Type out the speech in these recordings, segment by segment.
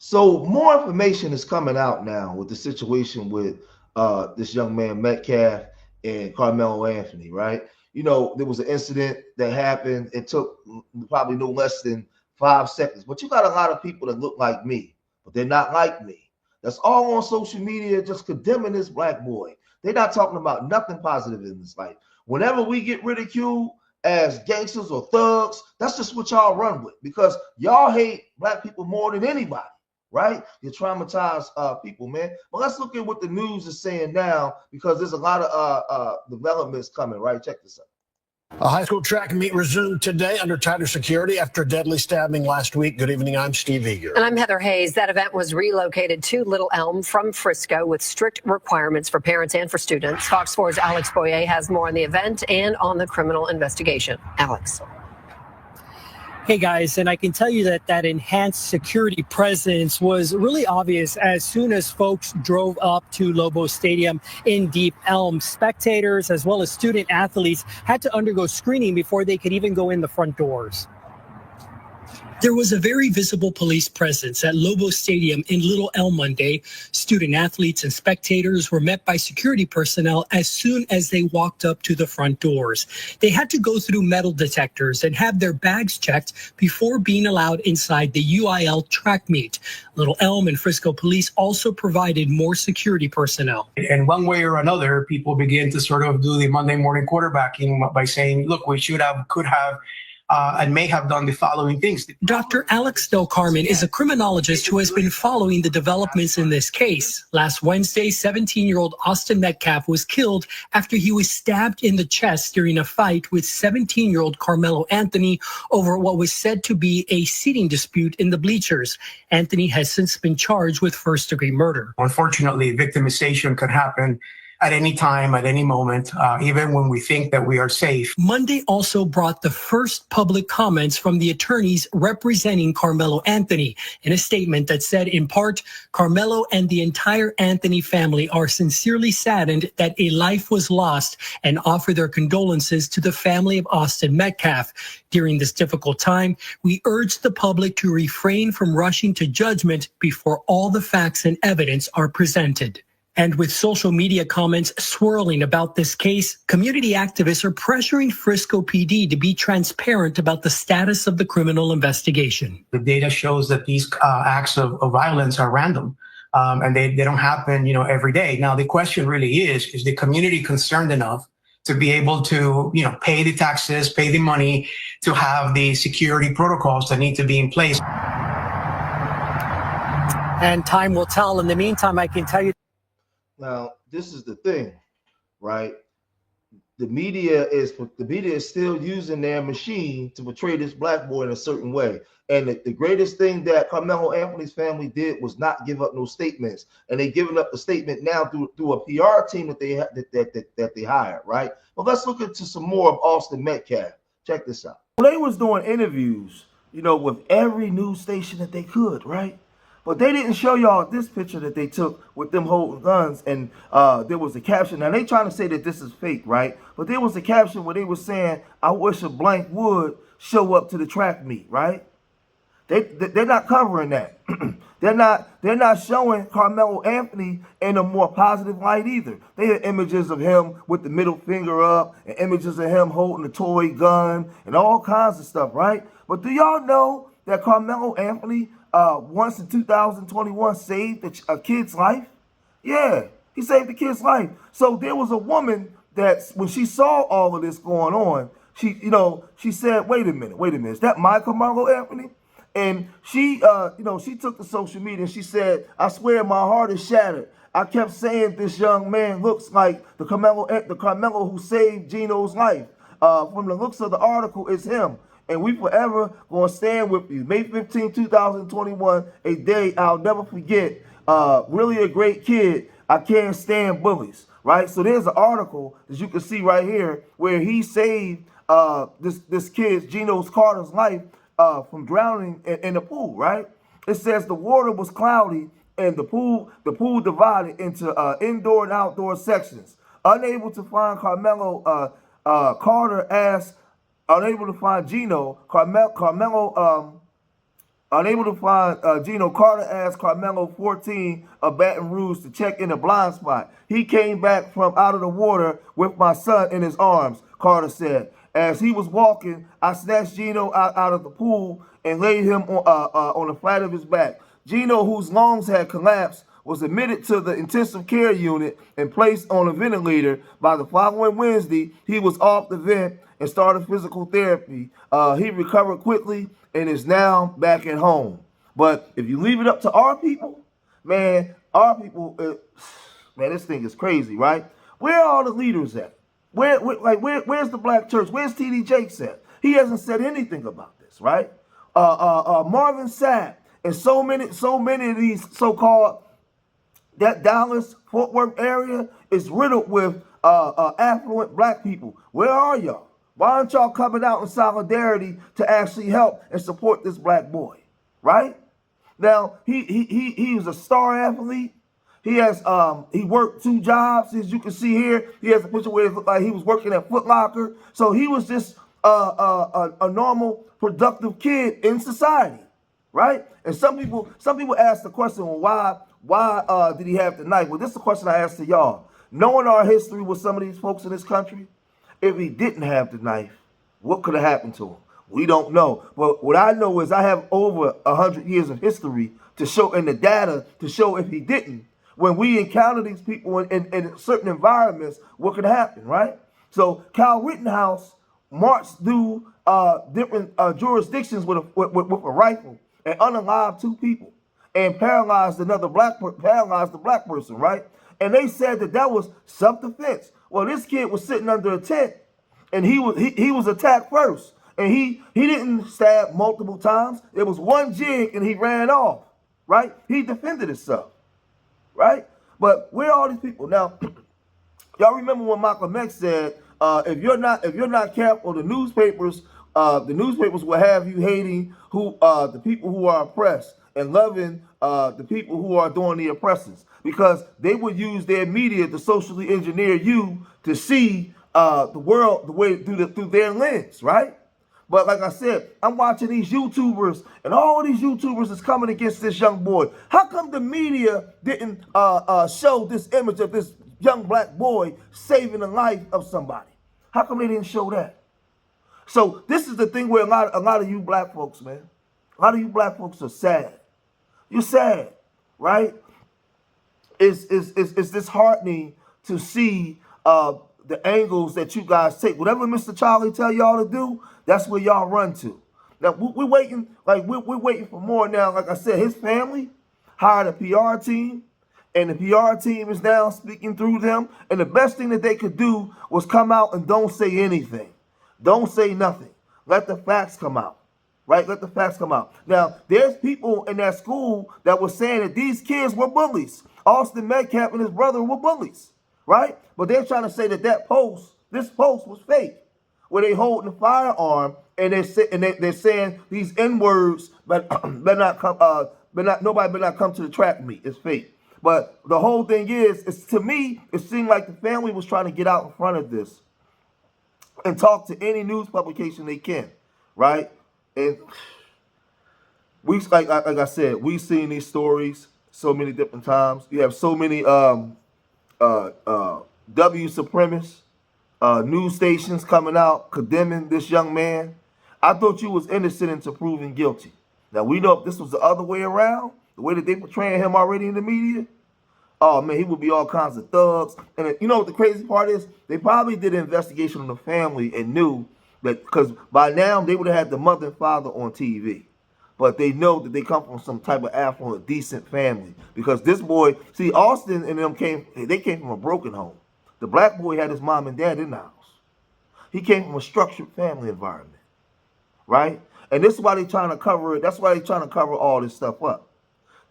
So more information is coming out now with the situation with this young man Metcalf and Carmelo Anthony, right? You know, there was an incident that happened. It took probably no less than 5 seconds. But you got a lot of people that look like me, but they're not like me. That's all on social media just condemning this black boy. They're not talking about nothing positive in this life. Whenever we get ridiculed as gangsters or thugs, that's just what y'all run with because y'all hate black people more than anybody, right? You traumatize people, man. But let's look at what the news is saying now because there's a lot of developments coming, right? Check this out. A high school track meet resumed today under tighter security after a deadly stabbing last week. Good evening, I'm Steve Eager. And I'm Heather Hayes. That event was relocated to Little Elm from Frisco with strict requirements for parents and for students. Fox 4's Alex Boyer has more on the event and on the criminal investigation. Alex. Hey guys, and I can tell you that enhanced security presence was really obvious as soon as folks drove up to Lobo Stadium in Deep Elm. Spectators as well as student athletes had to undergo screening before they could even go in the front doors. There was a very visible police presence at Lobo Stadium in Little Elm Monday. Student athletes and spectators were met by security personnel as soon as they walked up to the front doors. They had to go through metal detectors and have their bags checked before being allowed inside the UIL track meet. Little Elm and Frisco police also provided more security personnel. And one way or another, people begin to sort of do the Monday morning quarterbacking by saying, look, we should have, could have, and may have done the following things. Dr. Alex Del Carmen is a criminologist who has been following the developments in this case. Last Wednesday, 17-year-old Austin Metcalf was killed after he was stabbed in the chest during a fight with 17-year-old Carmelo Anthony over what was said to be a seating dispute in the bleachers. Anthony has since been charged with first-degree murder. Unfortunately, victimization can happen at any time, at any moment, even when we think that we are safe. Monday also brought the first public comments from the attorneys representing Carmelo Anthony in a statement that said, in part, Carmelo and the entire Anthony family are sincerely saddened that a life was lost and offer their condolences to the family of Austin Metcalf. During this difficult time, we urge the public to refrain from rushing to judgment before all the facts and evidence are presented. And with social media comments swirling about this case, community activists are pressuring Frisco PD to be transparent about the status of the criminal investigation. The data shows that these acts of violence are random, and they don't happen, every day. Now, the question really is the community concerned enough to be able to, pay the taxes, pay the money, to have the security protocols that need to be in place? And time will tell. In the meantime, I can tell you. Now, this is the thing, right? The media is still using their machine to portray this black boy in a certain way. And the greatest thing that Carmelo Anthony's family did was not give up no statements. And they giving up the statement now through a PR team that they hired, right? But let's look into some more of Austin Metcalf. Check this out. They was doing interviews, with every news station that they could, right? But they didn't show y'all this picture that they took with them holding guns, and there was a caption. Now, they trying to say that this is fake, right? But there was a caption where they were saying, I wish a blank would show up to the track meet, right? They're not covering that. They're not showing Carmelo Anthony in a more positive light either. They had images of him with the middle finger up and images of him holding a toy gun and all kinds of stuff, right? But do y'all know that Carmelo Anthony once in 2021 saved a kid's life? Yeah, he saved the kid's life. So there was a woman that when she saw all of this going on, she said, wait a minute, is that my Carmelo Anthony? And she took to social media and she said, I swear my heart is shattered. I kept saying this young man looks like the Carmelo who saved Gino's life. From the looks of the article, it's him. And we forever going to stand with you. May 15, 2021, a day I'll never forget. Really a great kid. I can't stand bullies, right? So there's an article that you can see right here where he saved this kid, Gino Carter's life from drowning in the pool, right? It says the water was cloudy and the pool divided into indoor and outdoor sections. Unable to find Carmelo, Carter asked, unable to find Gino, Carmelo Unable to find Gino, Carter asked Carmelo 14 of Baton Rouge to check in the blind spot. He came back from out of the water with my son in his arms, Carter said. As he was walking, I snatched Gino out of the pool and laid him on the flat of his back. Gino, whose lungs had collapsed, was admitted to the intensive care unit and placed on a ventilator. By the following Wednesday, he was off the vent and started physical therapy. He recovered quickly and is now back at home. But if you leave it up to our people, man, man, this thing is crazy, right? Where are all the leaders at? Where's the black church? Where's T.D. Jakes at? He hasn't said anything about this, right? Marvin Sapp and so many of these so-called, that Dallas Fort Worth area is riddled with affluent black people. Where are y'all? Why aren't y'all coming out in solidarity to actually help and support this black boy? Right? Now, he was a star athlete. He worked 2 jobs, as you can see here. He has a picture where it looked like he was working at Foot Locker. So he was just a normal, productive kid in society, right? And some people ask the question, well, why did he have the knife? Well, this is the question I asked to y'all. Knowing our history with some of these folks in this country, if he didn't have the knife, what could have happened to him? We don't know. But what I know is I have over 100 years of history to show, and the data to show if he didn't. When we encounter these people in certain environments, what could happen, right? So Kyle Rittenhouse marched through different jurisdictions with a rifle and unalived 2 people and paralyzed the black person, right? And they said that was self-defense. Well, this kid was sitting under a tent, and he was attacked first, and he didn't stab multiple times. It was one jig, and he ran off, right? He defended himself, right? But where are all these people now? Y'all remember when Malcolm X said, "If you're not careful, the newspapers will have you hating the people who are oppressed and loving the people who are doing the oppressors, because they would use their media to socially engineer you to see the world the way through their lens, right?" But like I said, I'm watching these YouTubers, and all these YouTubers is coming against this young boy. How come the media didn't show this image of this young black boy saving the life of somebody? How come they didn't show that? So this is the thing where a lot of you black folks, man, a lot of you black folks are sad. You're sad, right? It's disheartening to see the angles that you guys take. Whatever Mr. Charlie tell y'all to do, that's where y'all run to. Now we're waiting, we're waiting for more. Now, like I said, his family hired a PR team, and the PR team is now speaking through them. And the best thing that they could do was come out and don't say anything. Don't say nothing. Let the facts come out. Right? Let the facts come out. Now, there's people in that school that were saying that these kids were bullies. Austin Metcalf and his brother were bullies. Right? But they're trying to say that this post was fake, where they holding the firearm and they're saying these N-words, but nobody better not come to the track meet. It's fake. But the whole thing is, to me, it seemed like the family was trying to get out in front of this and talk to any news publication they can, right? And we, like I said, we've seen these stories so many different times. You have so many supremacist news stations coming out condemning this young man. I thought you was innocent until proven guilty. Now, we know if this was the other way around, the way that they portraying him already in the media, oh man, he would be all kinds of thugs. And you know what the crazy part is? They probably did an investigation on the family and knew that, because by now they would have had the mother and father on TV. But they know that they come from some type of affluent, decent family. Because this boy, see, Austin and them came from a broken home. The black boy had his mom and dad in the house. He came from a structured family environment, right? And this is why they're trying to cover it. That's why they're trying to cover all this stuff up.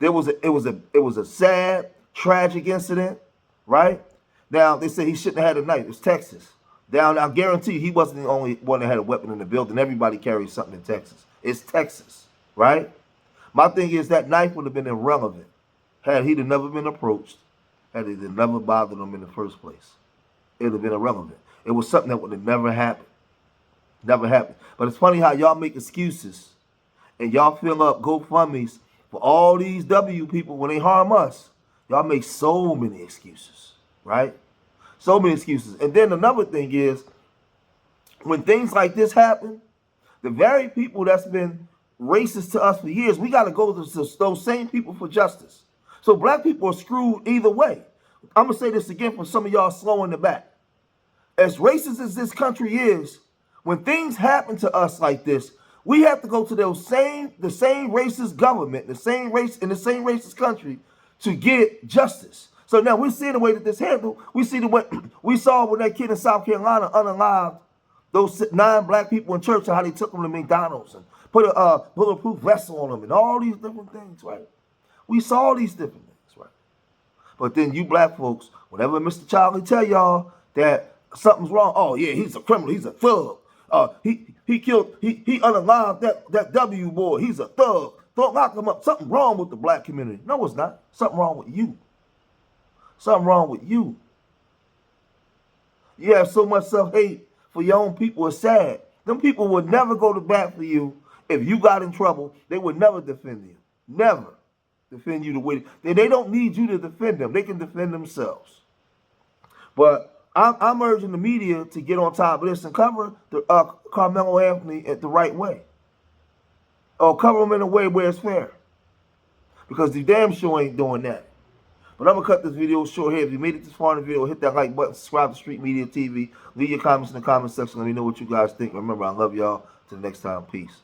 It was a sad, tragic incident, right? Now, they say he shouldn't have had a knife. It's Texas. Now, I guarantee you, he wasn't the only one that had a weapon in the building. Everybody carries something in Texas. It's Texas, right? My thing is that knife would have been irrelevant had he never been approached, had it never bothered him in the first place. It would have been irrelevant. It was something that would have never happened. Never happened. But it's funny how y'all make excuses and y'all fill up GoFundMe's for all these W people when they harm us, y'all make so many excuses, right? So many excuses. And then another thing is, when things like this happen, the very people that's been racist to us for years, we got to go to those same people for justice. So black people are screwed either way. I'm going to say this again for some of y'all slow in the back. As racist as this country is, when things happen to us like this, we have to go to the same racist government, the same race in the same racist country to get justice. So now we're seeing the way that this handled. We see the way we saw when that kid in South Carolina unalived those 9 black people in church and how they took them to McDonald's and put a bulletproof vest on them and all these different things, right? We saw these different things, right? But then you black folks, whenever Mr. Charlie tell y'all that something's wrong, oh yeah, he's a criminal, he's a thug. He unalived that W boy. He's a thug. Don't lock him up. Something wrong with the black community. No, it's not. Something wrong with you. Something wrong with you. You have so much self-hate for your own people. It's sad. Them people would never go to bat for you if you got in trouble. They would never defend you. Never defend you the way they don't need you to defend them. They can defend themselves. But I'm urging the media to get on top of this and cover the Carmelo Anthony the right way. Or cover him in a way where it's fair. Because the damn sure ain't doing that. But I'm going to cut this video short here. If you made it this far in the video, hit that like button, subscribe to Street Media TV. Leave your comments in the comment section. Let me know what you guys think. Remember, I love y'all. Till next time, peace.